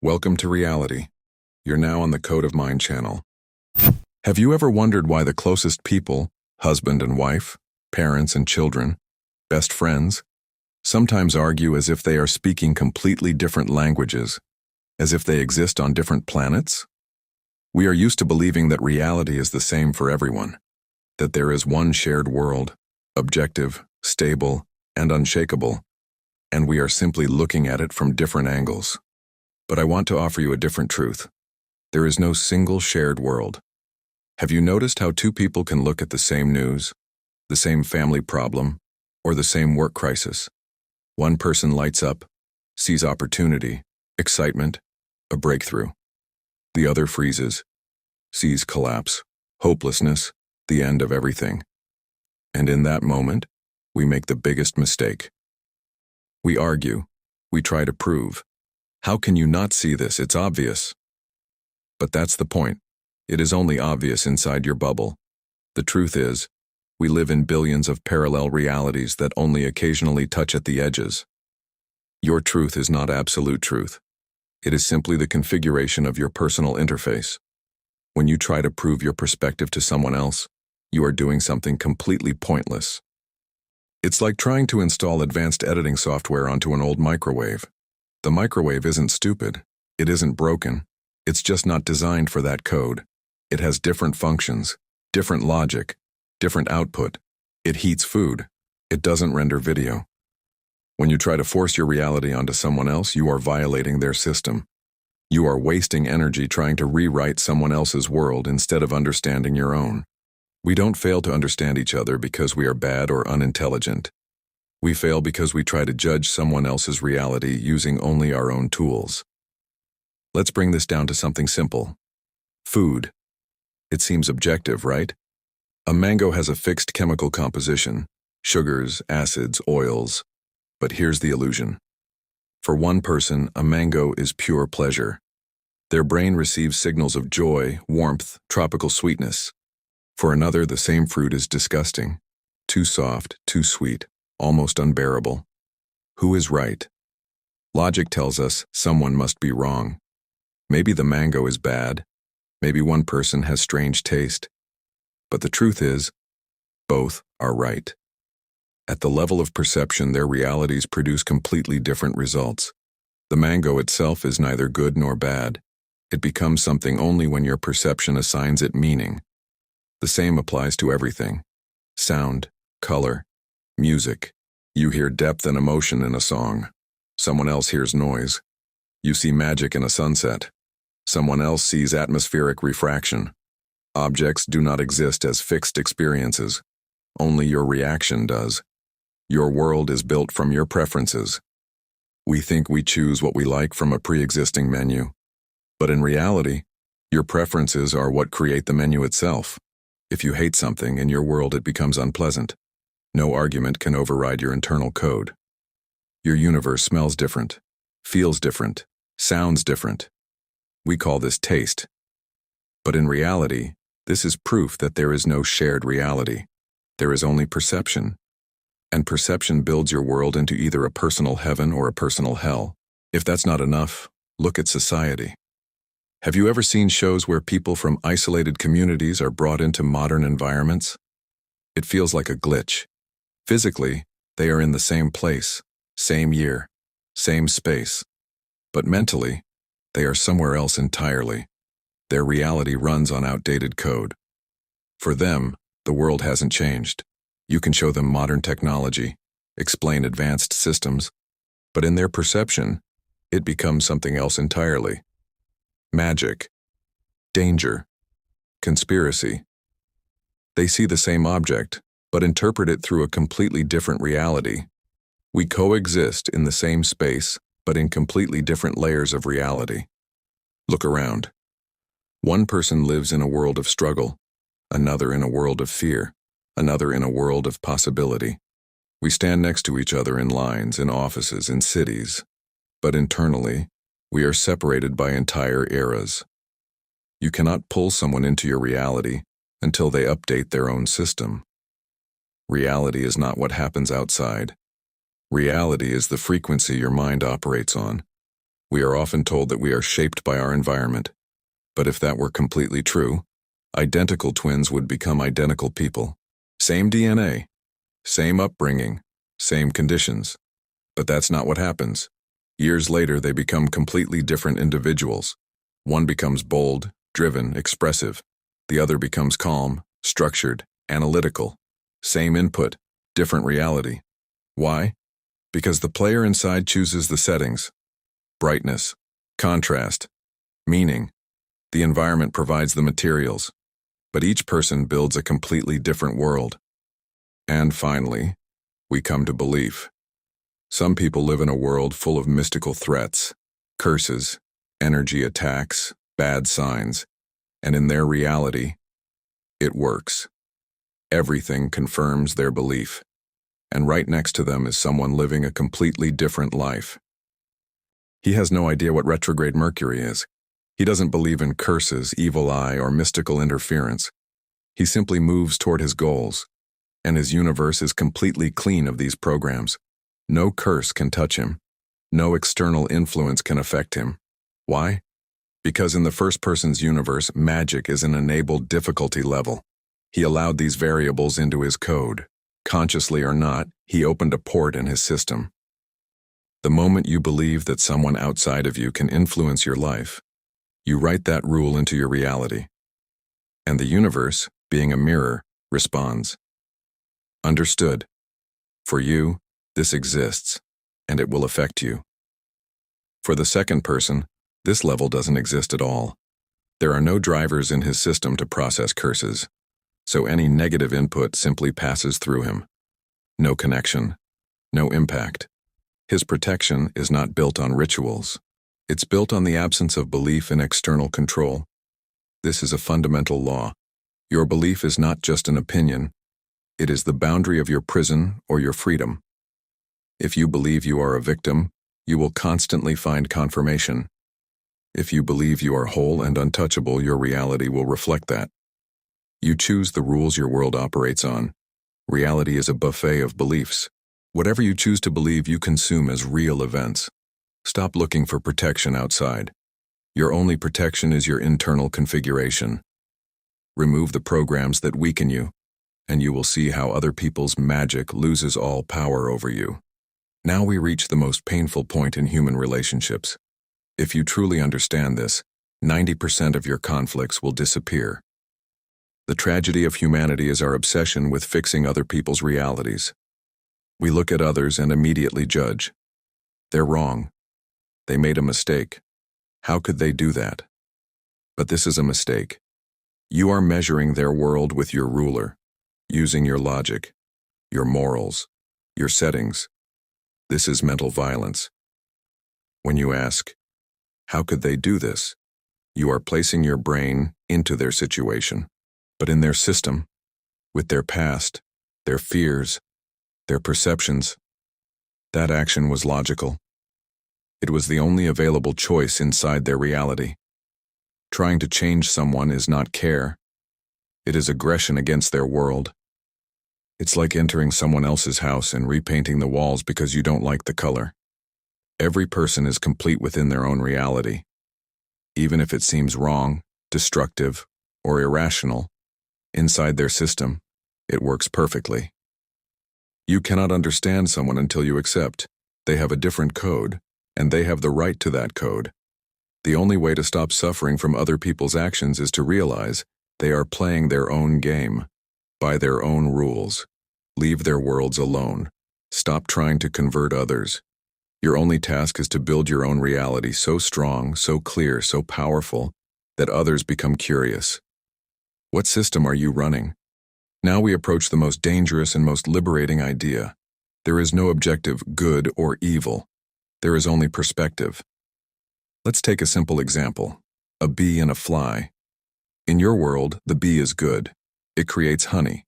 Welcome to reality. You're now on the Code of Mind channel. Have you ever wondered why the closest people, husband and wife, parents and children, best friends, sometimes argue as if they are speaking completely different languages, as if they exist on different planets? We are used to believing that reality is the same for everyone, that there is one shared world, objective, stable, and unshakable, and we are simply looking at it from different angles. But I want to offer you a different truth. There is no single shared world. Have you noticed how two people can look at the same news, the same family problem, or the same work crisis? One person lights up, sees opportunity, excitement, a breakthrough. The other freezes, sees collapse, hopelessness, the end of everything. And in that moment, we make the biggest mistake. We argue, we try to prove. How can you not see this? It's obvious. But that's the point. It is only obvious inside your bubble. The truth is, we live in billions of parallel realities that only occasionally touch at the edges. Your truth is not absolute truth. It is simply the configuration of your personal interface. When you try to prove your perspective to someone else, you are doing something completely pointless. It's like trying to install advanced editing software onto an old microwave. The microwave isn't stupid. It isn't broken. It's just not designed for that code. It has different functions, different logic, different output. It heats food. It doesn't render video. When you try to force your reality onto someone else, you are violating their system. You are wasting energy trying to rewrite someone else's world instead of understanding your own. We don't fail to understand each other because we are bad or unintelligent. We fail because we try to judge someone else's reality using only our own tools. Let's bring this down to something simple. Food. It seems objective, right? A mango has a fixed chemical composition, sugars, acids, oils. But here's the illusion. For one person, a mango is pure pleasure. Their brain receives signals of joy, warmth, tropical sweetness. For another, the same fruit is disgusting. Too soft, too sweet, almost unbearable. Who is right? Logic tells us someone must be wrong. Maybe the mango is bad. Maybe one person has strange taste. But the truth is, both are right. At the level of perception, their realities produce completely different results. The mango itself is neither good nor bad. It becomes something only when your perception assigns it meaning. The same applies to everything. Sound, color, music. You hear depth and emotion in a song. Someone else hears noise. You see magic in a sunset. Someone else sees atmospheric refraction. Objects do not exist as fixed experiences. Only your reaction does. Your world is built from your preferences. We think we choose what we like from a pre-existing menu. But in reality, your preferences are what create the menu itself. If you hate something in your world, it becomes unpleasant. No argument can override your internal code. Your universe smells different, feels different, sounds different. We call this taste. But in reality, this is proof that there is no shared reality. There is only perception. And perception builds your world into either a personal heaven or a personal hell. If that's not enough, look at society. Have you ever seen shows where people from isolated communities are brought into modern environments? It feels like a glitch. Physically, they are in the same place, same year, same space. But mentally, they are somewhere else entirely. Their reality runs on outdated code. For them, the world hasn't changed. You can show them modern technology, explain advanced systems, but in their perception, it becomes something else entirely. Magic, danger, conspiracy. They see the same object, but interpret it through a completely different reality. We coexist in the same space, but in completely different layers of reality. Look around. One person lives in a world of struggle, another in a world of fear, another in a world of possibility. We stand next to each other in lines, in offices, in cities, but internally, we are separated by entire eras. You cannot pull someone into your reality until they update their own system. Reality is not what happens outside. Reality is the frequency your mind operates on. We are often told that we are shaped by our environment. But if that were completely true, identical twins would become identical people. Same DNA, same upbringing, same conditions. But that's not what happens. Years later, they become completely different individuals. One becomes bold, driven, expressive. The other becomes calm, structured, analytical. Same input, different reality. Why? Because the player inside chooses the settings. Brightness, contrast, meaning. The environment provides the materials, but each person builds a completely different world. And finally, we come to belief. Some people live in a world full of mystical threats, curses, energy attacks, bad signs, and in their reality, it works. Everything confirms their belief, and right next to them is someone living a completely different life. He has no idea what retrograde Mercury is. He doesn't believe in curses, evil eye, or mystical interference. He simply moves toward his goals, and his universe is completely clean of these programs. No curse can touch him. No external influence can affect him. Why? Because in the first person's universe, magic is an enabled difficulty level. He allowed these variables into his code. Consciously or not, he opened a port in his system. The moment you believe that someone outside of you can influence your life, you write that rule into your reality. And the universe, being a mirror, responds. Understood. For you, this exists, and it will affect you. For the second person, this level doesn't exist at all. There are no drivers in his system to process curses, so any negative input simply passes through him. No connection, no impact. His protection is not built on rituals. It's built on the absence of belief in external control. This is a fundamental law. Your belief is not just an opinion. It is the boundary of your prison or your freedom. If you believe you are a victim, you will constantly find confirmation. If you believe you are whole and untouchable, your reality will reflect that. You choose the rules your world operates on. Reality is a buffet of beliefs. Whatever you choose to believe, you consume as real events. Stop looking for protection outside. Your only protection is your internal configuration. Remove the programs that weaken you, and you will see how other people's magic loses all power over you. Now we reach the most painful point in human relationships. If you truly understand this, 90% of your conflicts will disappear. The tragedy of humanity is our obsession with fixing other people's realities. We look at others and immediately judge. They're wrong. They made a mistake. How could they do that? But this is a mistake. You are measuring their world with your ruler, using your logic, your morals, your settings. This is mental violence. When you ask, how could they do this? You are placing your brain into their situation, but in their system, with their past, their fears, their perceptions. That action was logical. It was the only available choice inside their reality. Trying to change someone is not care. It is aggression against their world. It's like entering someone else's house and repainting the walls because you don't like the color. Every person is complete within their own reality. Even if it seems wrong, destructive, or irrational, inside their system, it works perfectly. You cannot understand someone until you accept they have a different code, and they have the right to that code. The only way to stop suffering from other people's actions is to realize they are playing their own game, by their own rules. Leave their worlds alone. Stop trying to convert others. Your only task is to build your own reality so strong, so clear, so powerful, that others become curious. What system are you running? Now we approach the most dangerous and most liberating idea. There is no objective good or evil. There is only perspective. Let's take a simple example. A bee and a fly. In your world, the bee is good. It creates honey.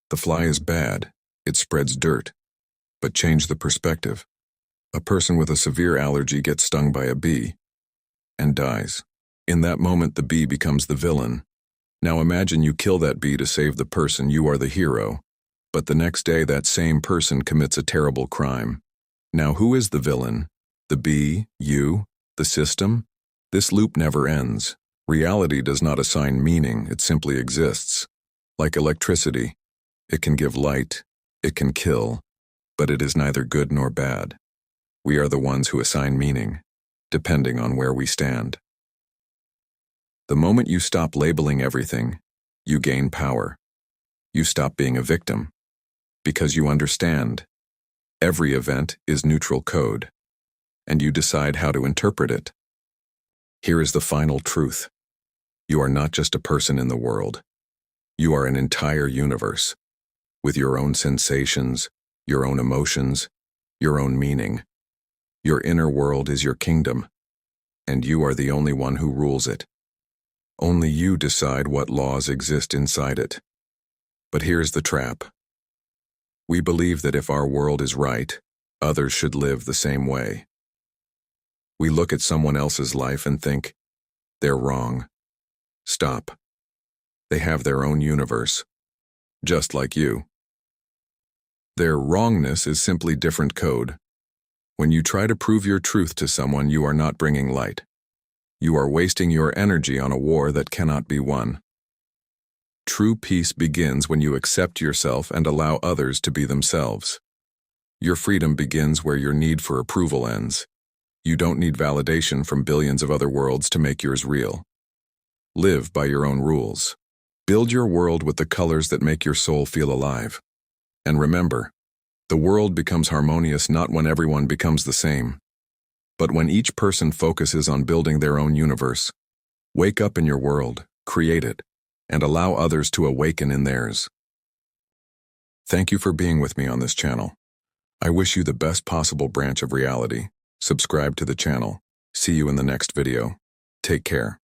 The fly is bad. It spreads dirt. But change the perspective. A person with a severe allergy gets stung by a bee and dies. In that moment, the bee becomes the villain. Now imagine you kill that bee to save the person. You are the hero. But the next day, that same person commits a terrible crime. Now who is the villain? The bee, you, The system? This loop never ends. Reality does not assign meaning, it simply exists. Like electricity, it can give light, it can kill, but it is neither good nor bad. We are the ones who assign meaning, depending on where we stand. The moment you stop labeling everything, you gain power. You stop being a victim, because you understand. Every event is neutral code, and you decide how to interpret it. Here is the final truth. You are not just a person in the world. You are an entire universe, with your own sensations, your own emotions, your own meaning. Your inner world is your kingdom, and you are the only one who rules it. Only you decide what laws exist inside it. But here's the trap. We believe that if our world is right, others should live the same way. We look at someone else's life and think, they're wrong. Stop. They have their own universe, just like you. Their wrongness is simply different code. When you try to prove your truth to someone, you are not bringing light. You are wasting your energy on a war that cannot be won. True peace begins when you accept yourself and allow others to be themselves. Your freedom begins where your need for approval ends. You don't need validation from billions of other worlds to make yours real. Live by your own rules. Build your world with the colors that make your soul feel alive. And remember, the world becomes harmonious not when everyone becomes the same, but when each person focuses on building their own universe. Wake up in your world, create it, and allow others to awaken in theirs. Thank you for being with me on this channel. I wish you the best possible branch of reality. Subscribe to the channel. See you in the next video. Take care.